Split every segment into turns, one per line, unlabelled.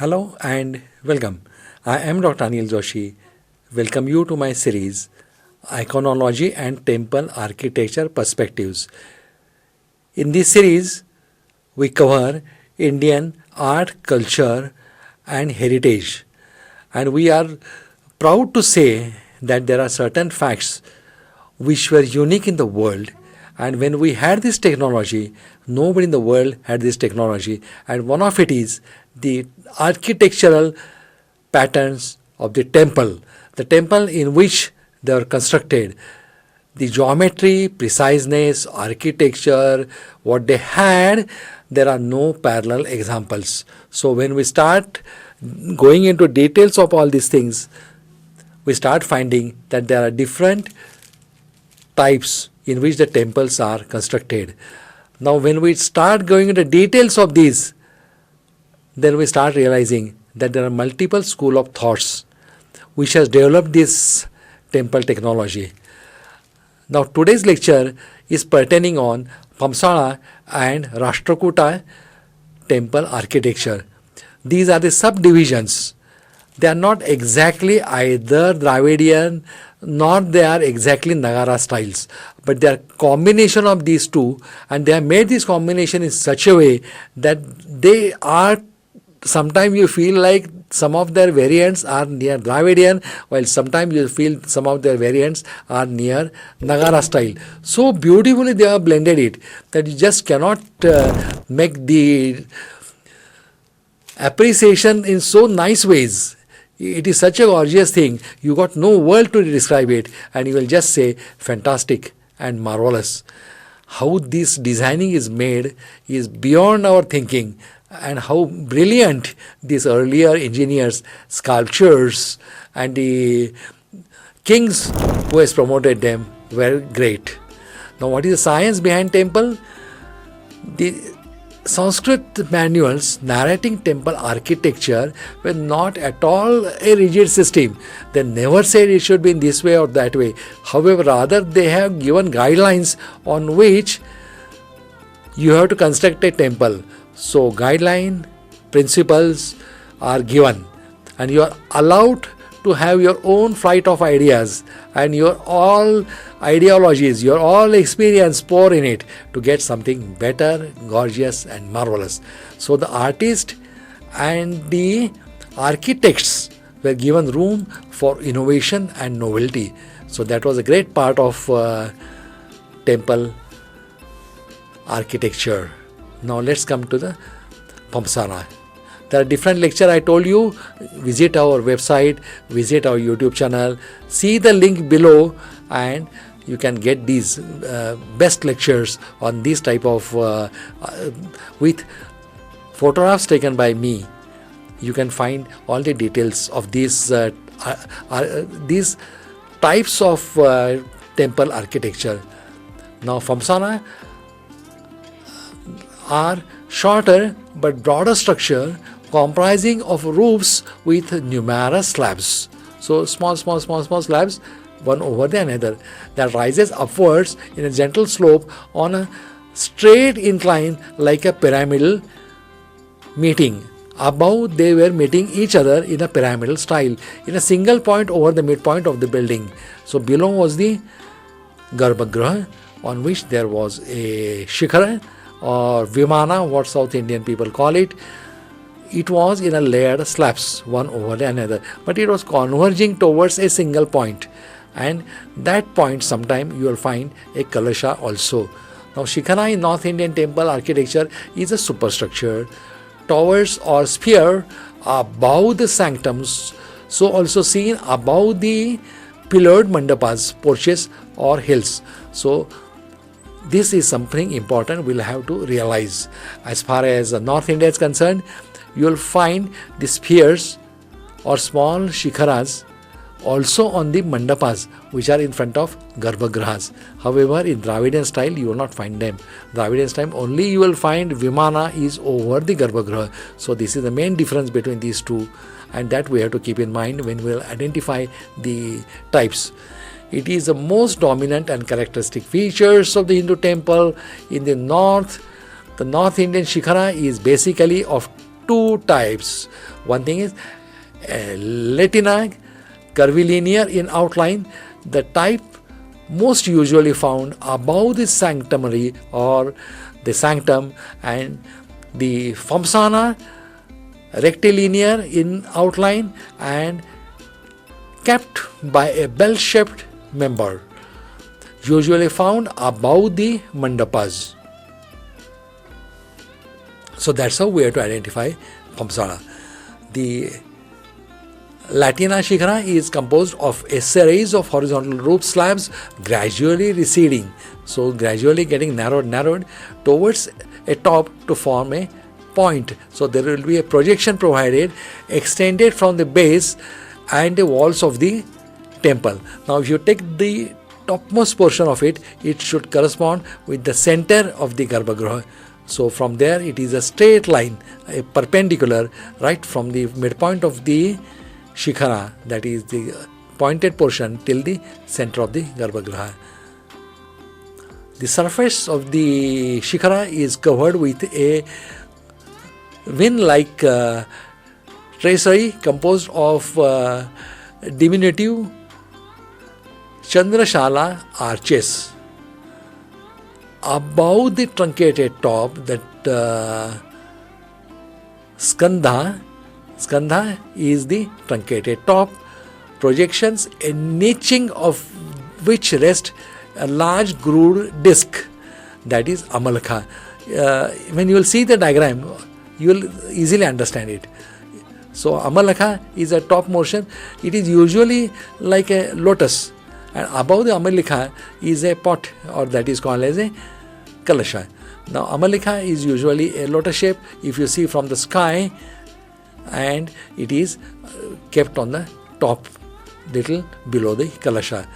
Hello and welcome. I am Dr. Anil Joshi. Welcome you to my series Iconology and Temple Architecture Perspectives. In this series, we cover Indian art, culture, and heritage. And we are proud to say that there are certain facts which were unique in the world. And when we had this technology, nobody in the world had this technology. And one of it is the architectural patterns of the temple in which they were constructed. The geometry, preciseness, architecture, what they had, there are no parallel examples. So when we start going into details of all these things, we start finding that there are different types in which the temples are constructed. Now when we start going into details of these, then we start realizing that there are multiple school of thoughts which has developed this temple technology. Now today's lecture is pertaining on Phampsana and Rashtrakuta temple architecture. These are the subdivisions. They are not exactly either Dravidian nor they are exactly Nagara styles, but they are combination of these two, and they have made this combination in such a way that they are, sometimes you feel like some of their variants are near Dravidian, while sometimes you feel some of their variants are near Nagara style. So beautifully they have blended it that you just cannot make the appreciation in so nice ways. It is such a gorgeous thing, you got no word to describe it, and you will just say fantastic and marvelous. How this designing is made is beyond our thinking, and how brilliant these earlier engineers, sculptors, and the kings who has promoted them were great. Now what is the science behind temple? The Sanskrit manuals narrating temple architecture were not at all a rigid system. They never said it should be in this way or that way. However, rather they have given guidelines on which you have to construct a temple. So guideline, principles are given, and you are allowed to have your own flight of ideas and your all ideologies, your all experience pour in it to get something better, gorgeous and marvelous. So the artist and the architects were given room for innovation and novelty. So that was a great part of temple architecture. Now let's come to the Phampsana. There are different lectures I told you. Visit our website, visit our YouTube channel, see the link below, and you can get these best lectures on this type of with photographs taken by me. You can find all the details of these types of temple architecture. Now Phampsana are shorter but broader structure comprising of roofs with numerous slabs. So small slabs, one over the another, that rises upwards in a gentle slope on a straight incline like a pyramidal meeting. Above they were meeting each other in a pyramidal style in a single point over the midpoint of the building. So below was the Garbhagriha, on which there was a shikhara or vimana, what South Indian people call it. It was in a layered slabs, one over the another, but it was converging towards a single point, and that point sometime you will find a kalasha also. Now shikhara in North Indian temple architecture is a superstructure, towers or sphere above the sanctums, so also seen above the pillared mandapas, porches or hills. So this is something important we'll have to realize. As far as North India is concerned, you will find the spheres or small shikharas also on the mandapas which are in front of Garbhagrihas. However, in Dravidian style you will not find them. Dravidian style only you will find vimana is over the Garbhagriha. So this is the main difference between these two, and that we have to keep in mind when we will identify the types. It is the most dominant and characteristic features of the Hindu temple. In the north Indian shikhara is basically of two types. One thing is Latina, curvilinear in outline, the type most usually found above the sanctuary or the sanctum, and the Phampsana, rectilinear in outline and capped by a bell-shaped member, usually found above the mandapas. So that's how we have to identify Phampsana. The Latina Shikhara is composed of a series of horizontal roof slabs gradually receding, so gradually getting narrowed towards a top to form a point. So there will be a projection provided, extended from the base and the walls of the temple. Now if you take the topmost portion of it, it should correspond with the center of the Garbhagriha. So from there it is a straight line, a perpendicular, right from the midpoint of the Shikhara, that is the pointed portion, till the center of the Garbhagriha. The surface of the Shikhara is covered with a wing-like tracery composed of diminutive Chandrashala arches. Above the truncated top, that Skandha is the truncated top, projections, a niching of which rest a large grooved disc, that is Amalakha. When you will see the diagram, you will easily understand it. So Amalakha is a top portion. It is usually like a lotus, and above the Amalakha is a pot, or that is called as a Kalasha. Now Amalakha is usually a lotus shape if you see from the sky, and it is kept on the top, little below the Kalasha.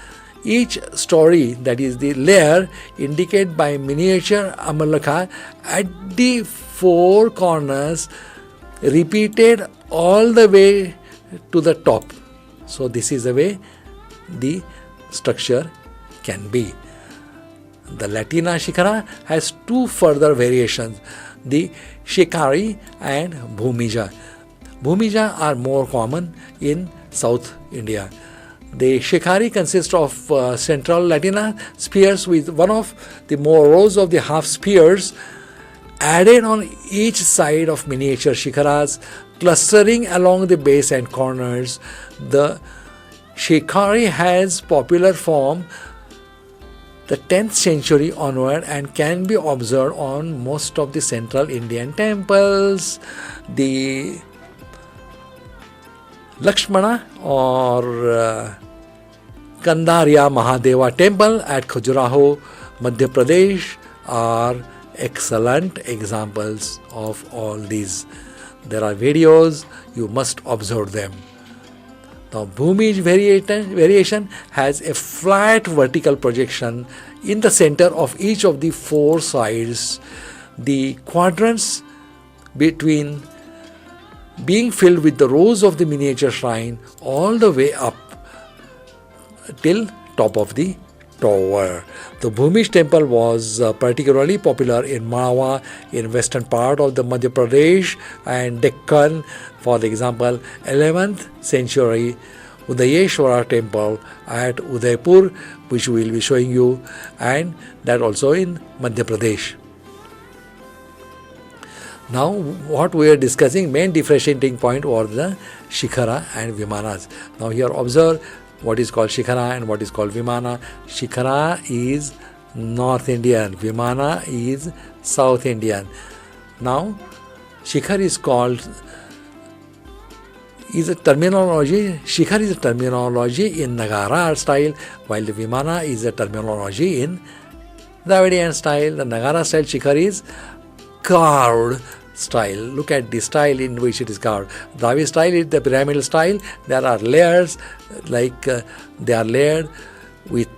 Each story, that is the layer, indicated by miniature Amalakha at the four corners, repeated all the way to the top. So this is the way the structure can be. The Latina Shikhara has two further variations, the Shikhari and Bhumija. Bhumija are more common in South India. The Shikhari consists of central Latina spheres with one of the more rows of the half spheres added on each side of miniature Shikharas, clustering along the base and corners. The Shikhari has popular form the 10th century onward and can be observed on most of the central Indian temples. The Lakshmana or Kandarya Mahadeva temple at Khajuraho, Madhya Pradesh are excellent examples of all these. There are videos, you must observe them. Now Bhumij variation has a flat vertical projection in the center of each of the four sides. The quadrants between being filled with the rows of the miniature shrine all the way up till top of the tower. The Bhumij temple was particularly popular in Malwa, in western part of the Madhya Pradesh and Deccan. For example, 11th century Udayeshwara temple at Udaipur, which we will be showing you, and that also in Madhya Pradesh. Now what we are discussing, main differentiating point was the Shikhara and Vimanas. Now here observe what is called Shikhara and what is called Vimana. Shikhara is North Indian, Vimana is South Indian. Now Shikhar is called, is a terminology, Shikhar is a terminology in Nagara art style, while the Vimana is a terminology in Dravidian style. The Nagara style Shikhar is carved style. Look at the style in which it is carved. Dravid style is the pyramidal style. There are layers, like they are layered with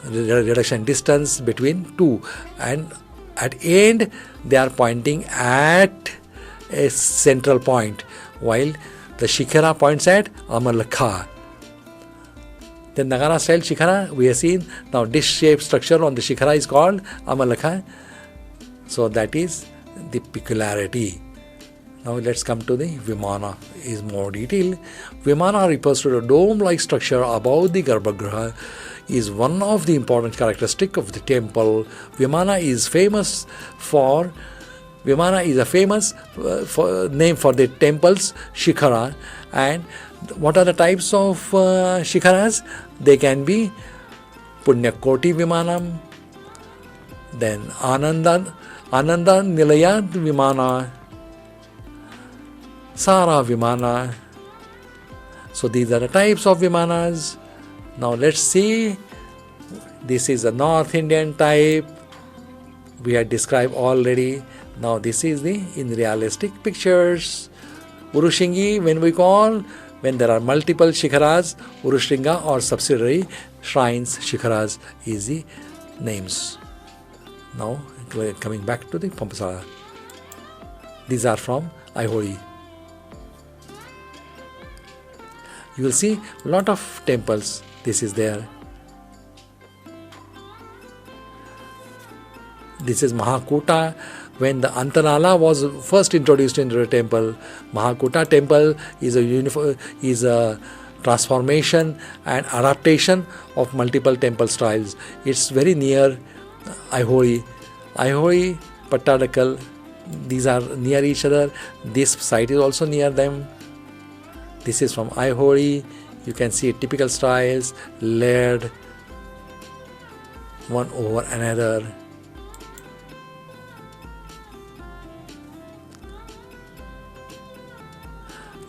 reduction distance between two, and at end they are pointing at a central point, while the Shikhara points at Amalakha. The Nagara style Shikhara we have seen. Now dish-shaped structure on the Shikhara is called Amalakha. So that is the peculiarity. Now let's come to the Vimana is more detailed. Vimana refers to the dome-like structure above the Garbhagriha, is one of the important characteristics of the temple. Vimana is a famous name for the temple's shikhara. And what are the types of shikharas? They can be Punyakoti Vimanam, then Ananda Nilaya Vimana, Sara Vimana. So these are the types of Vimanas. Now let's see. This is a North Indian type. We had described already. Now this is the in realistic pictures. Urushingi, when there are multiple shikharas, Urushinga or subsidiary shrines, shikharas is the names. Now coming back to the Phampsana. These are from Aiholi. You will see a lot of temples. This is there. This is Mahakuta. When the Antanala was first introduced into the temple, Mahakuta temple is a transformation and adaptation of multiple temple styles. It's very near Aiholi, Pattadakal. These are near each other. This site is also near them. This is from Aiholi. You can see typical styles layered one over another.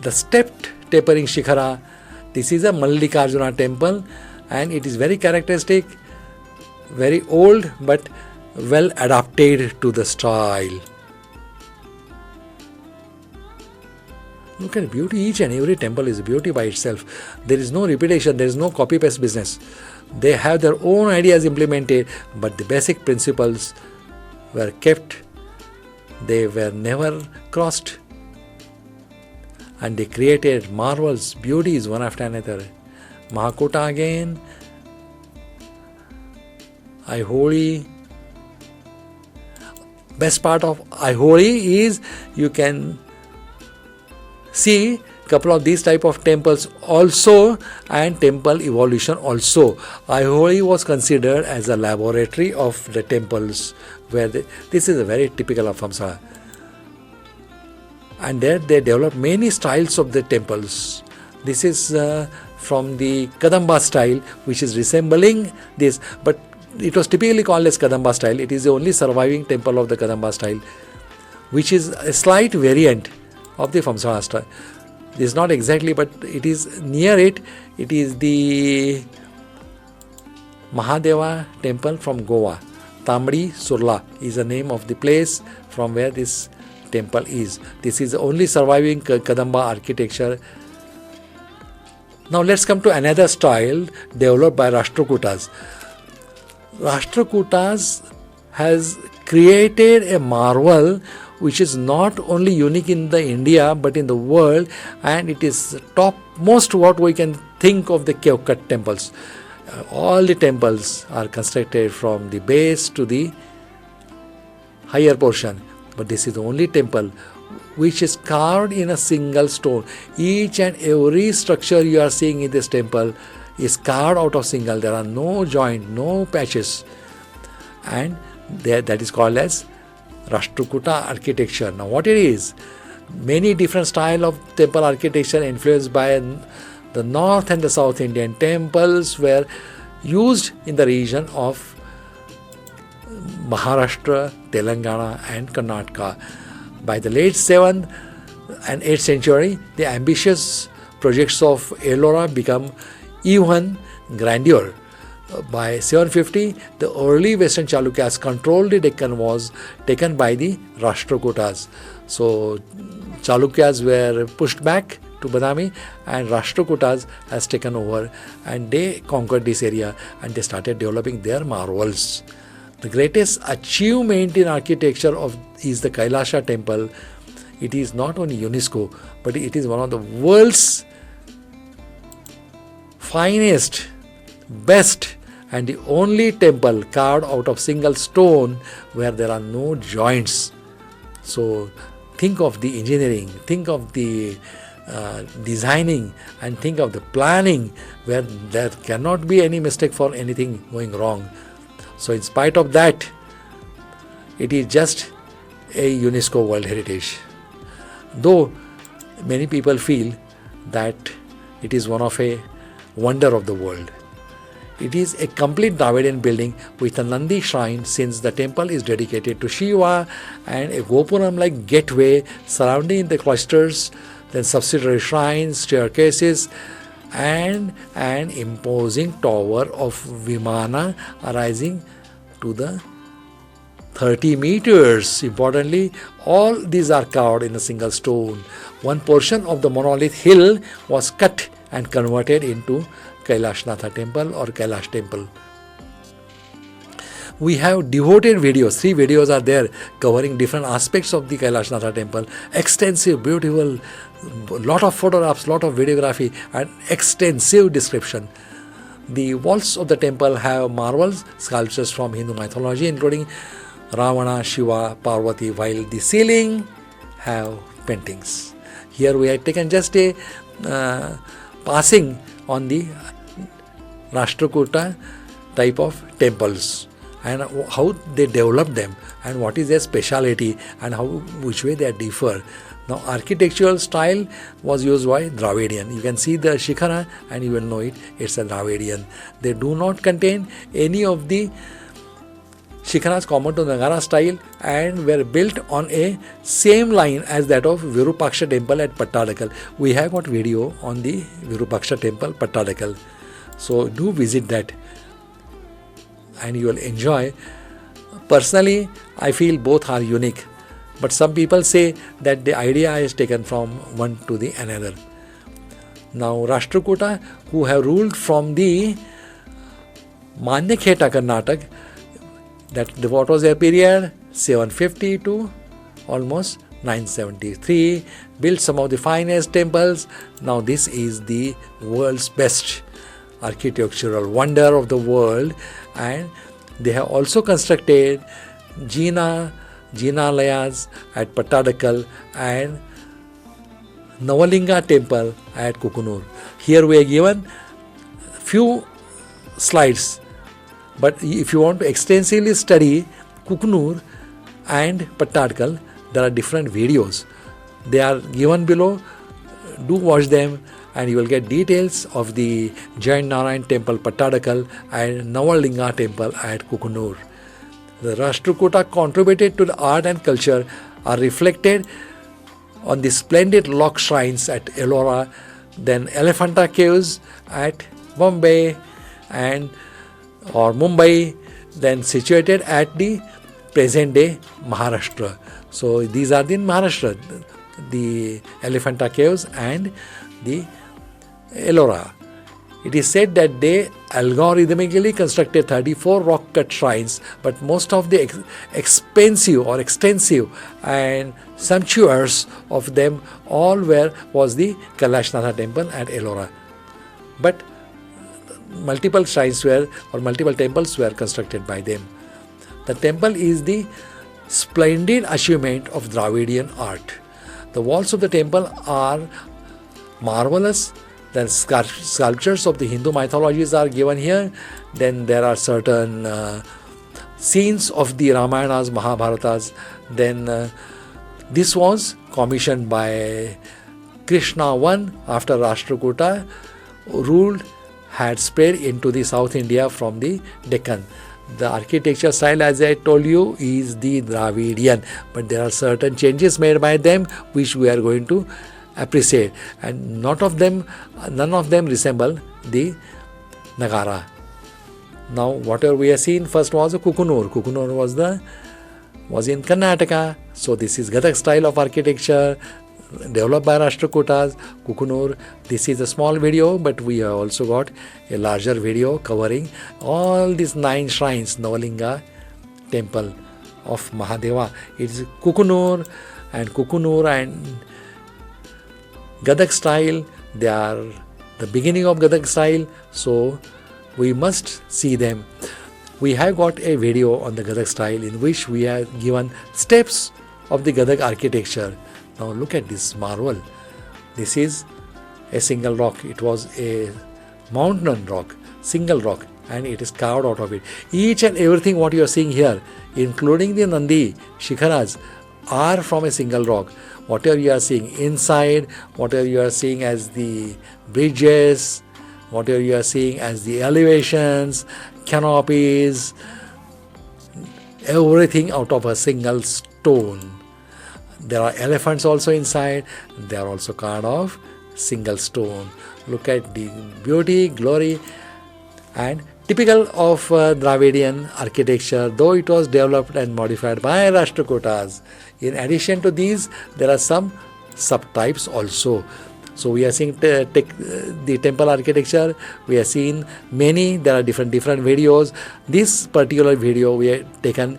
The stepped tapering shikhara. This is a Mallikarjuna temple and it is very characteristic, very old but well adapted to the style. Look at beauty. Each and every temple is a beauty by itself. There is no repetition, there is no copy-paste business. They have their own ideas implemented, but the basic principles were kept. They were never crossed. And they created marvels, beauties one after another. Mahakuta again, Aiholi. Best part of Aiholi is you can see a couple of these type of temples also and temple evolution also. Aiholi was considered as a laboratory of the temples where this is a very typical of Phampsana. And there they developed many styles of the temples. This is from the Kadamba style, which is resembling this, but it was typically called as Kadamba style. It is the only surviving temple of the Kadamba style, which is a slight variant of the Phampsana style. This is not exactly, but it is near it. It is the Mahadeva temple from Goa. Tamdi Surla is the name of the place from where this temple is. This is the only surviving Kadamba architecture. Now let's come to another style developed by Rashtrakutas. Rashtrakutas has created a marvel which is not only unique in the India but in the world, and it is topmost what we can think of the cave cut temples. All the temples are constructed from the base to the higher portion. But this is the only temple which is carved in a single stone. Each and every structure you are seeing in this temple is carved out of single. There are no joint, no patches. And that is called as Rashtrakuta architecture. Now what it is? Many different style of temple architecture influenced by the North and the South Indian temples were used in the region of Maharashtra, Telangana and Karnataka. By the late 7th and 8th century, the ambitious projects of Ellora become even grandeur. By 750, the early Western Chalukyas controlled the Deccan was taken by the Rashtrakutas. So Chalukyas were pushed back to Badami and Rashtrakutas has taken over and they conquered this area and they started developing their marvels. The greatest achievement in architecture is the Kailasha temple. It is not only UNESCO, but it is one of the world's finest, best and the only temple carved out of single stone where there are no joints. So think of the engineering, think of the designing, and think of the planning, where there cannot be any mistake for anything going wrong. So in spite of that, it is just a UNESCO World Heritage. Though many people feel that it is one of a wonder of the world. It is a complete Dravidian building with a Nandi shrine, since the temple is dedicated to Shiva, and a Gopuram-like gateway surrounding the cloisters, then subsidiary shrines, staircases, and an imposing tower of Vimana arising to the 30 meters. Importantly, all these are carved in a single stone. One portion of the monolith hill was cut and converted into Kailashnath temple or Kailash temple. We have devoted videos, 3 videos are there covering different aspects of the Kailashnath temple. Extensive, beautiful, lot of photographs, lot of videography, and extensive description. The walls of the temple have marvels, sculptures from Hindu mythology, including Ravana, Shiva, Parvati, while the ceiling have paintings. Here we have taken just a passing on the Rashtrakuta type of temples and how they develop them and what is their speciality and which way they differ. Now, architectural style was used by Dravidian. You can see the Shikhara and you will know it's a Dravidian. They do not contain any of the Shikharas common to Nagara style and were built on a same line as that of Virupaksha temple at Pattadakal. We have got video on the Virupaksha temple, Pattadakal. So do visit that and you will enjoy. Personally, I feel both are unique. But some people say that the idea is taken from one to the another. Now, Rashtrakuta, who have ruled from the Manyakheta Karnataka, what was their period? 750 to almost 973, built some of the finest temples. Now, this is the world's best architectural wonder of the world, and they have also constructed Jinalayas at Pattadakal and Navalinga temple at Kukunur. Here we are given few slides, but if you want to extensively study Kukunur and Pattadakal, there are different videos. They are given below. Do watch them and you will get details of the Jain Narayan temple Pattadakal and Navalinga temple at Kukunur. The Rashtrakuta contributed to the art and culture are reflected on the splendid rock shrines at Ellora, then Elephanta caves at Bombay or Mumbai, then situated at the present day Maharashtra. So these are in Maharashtra, the Elephanta caves and the Ellora. It is said that they algorithmically constructed 34 rock-cut shrines, but most of the expensive or extensive and sumptuous of them all was the Kailashnath temple at Ellora. But multiple shrines multiple temples were constructed by them. The temple is the splendid achievement of Dravidian art. The walls of the temple are marvelous. Then sculptures of the Hindu mythologies are given here. Then there are certain scenes of the Ramayanas, Mahabharatas. Then this was commissioned by Krishna I after Rashtrakuta had spread into the South India from the Deccan. The architecture style, as I told you, is the Dravidian, but there are certain changes made by them which we are going to appreciate, and none of them resemble the Nagara. Now, whatever we have seen, first was Kukunur. Kukunur was in Karnataka. So this is Gadak style of architecture developed by Rashtrakutas. Kukunur. This is a small video, but we have also got a larger video covering all these 9 shrines. Navalinga temple of Mahadeva. It is Kukunur and Gadak style. They are the beginning of Gadak style, so we must see them. We have got a video on the Gadak style in which we have given steps of the Gadak architecture. Now look at this marvel. This is a single rock. It was a mountain rock, single rock, and it is carved out of it. Each and everything what you are seeing here, including the Nandi, Shikharas, are from a single rock. Whatever you are seeing inside, whatever you are seeing as the bridges, whatever you are seeing as the elevations, canopies, everything out of a single stone. There are elephants also inside. They are also carved of single stone. Look at the beauty, glory, and typical of Dravidian architecture, though it was developed and modified by Rashtrakutas. In addition to these, there are some subtypes also. So we are seeing the temple architecture. We are seeing many. There are different videos. This particular video we have taken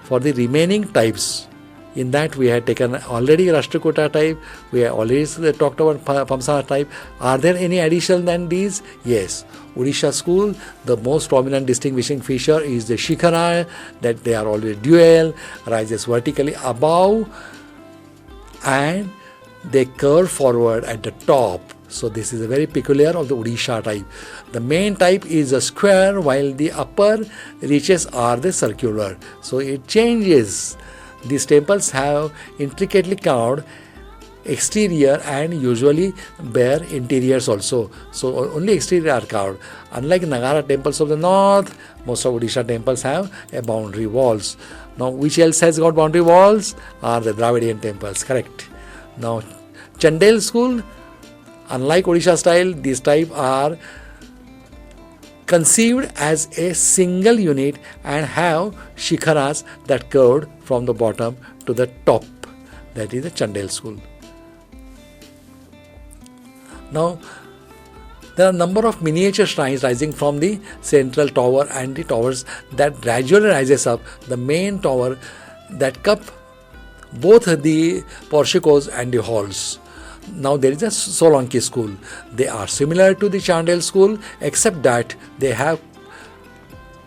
for the remaining types. In that we had taken already Rashtrakuta type. We have already talked about Phampsana type. Are there any additional than these? Yes. Odisha school, the most prominent distinguishing feature is the Shikhara, that they are always dual, rises vertically above, and they curve forward at the top. So this is a very peculiar of the Odisha type. The main type is a square, while the upper reaches are the circular. So it changes. These temples have intricately carved exterior and usually bare interiors also. So only exterior are carved. Unlike Nagara temples of the north, most of Odisha temples have a boundary walls. Now which else has got boundary walls? Are the Dravidian temples, correct. Now Chandel school, unlike Odisha style, these type are conceived as a single unit and have shikharas that curved from the bottom to the top. That is the Chandel school. Now, there are a number of miniature shrines rising from the central tower and the towers that gradually rises up. The main tower that cup both the porticos and the halls. Now there is a Solanki school. They are similar to the Chandel school, except that they have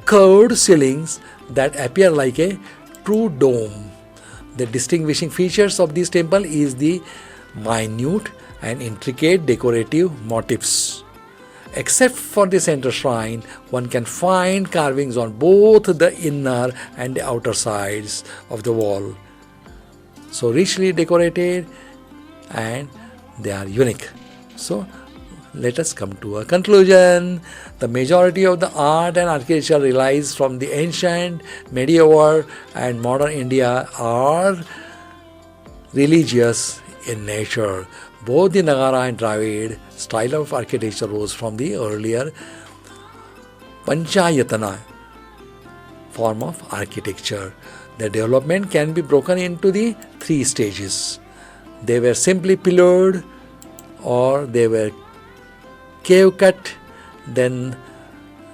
curved ceilings that appear like a true dome. The distinguishing features of this temple is the minute and intricate decorative motifs. Except for the center shrine, one can find carvings on both the inner and the outer sides of the wall. So richly decorated, and they are unique. So let us come to a conclusion. The majority of the art and architecture relies from the ancient, medieval and modern India are religious in nature. Both the Nagara and Dravid style of architecture rose from the earlier Panchayatana form of architecture. The development can be broken into the three stages. They were simply pillared, or they were cave cut. Then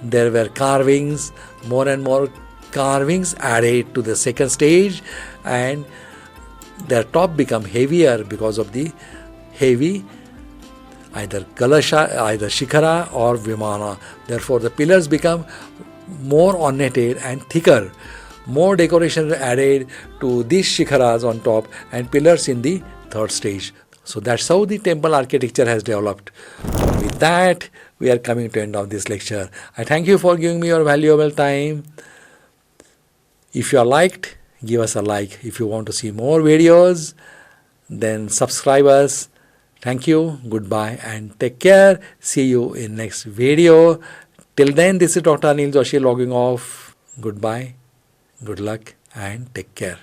there were carvings, more and more carvings added to the second stage, and their top become heavier because of the heavy either kalasha, either shikhara or vimana. Therefore the pillars become more ornated and thicker. More decoration added to these shikharas on top and pillars in the third stage. So that's how the temple architecture has developed. With that, we are coming to the end of this lecture. I thank you for giving me your valuable time. If you are liked, give us a like. If you want to see more videos, then subscribe us. Thank you, goodbye, and take care. See you in next video. Till then, this is Dr. Anil Joshi logging off. Goodbye, good luck, and take care.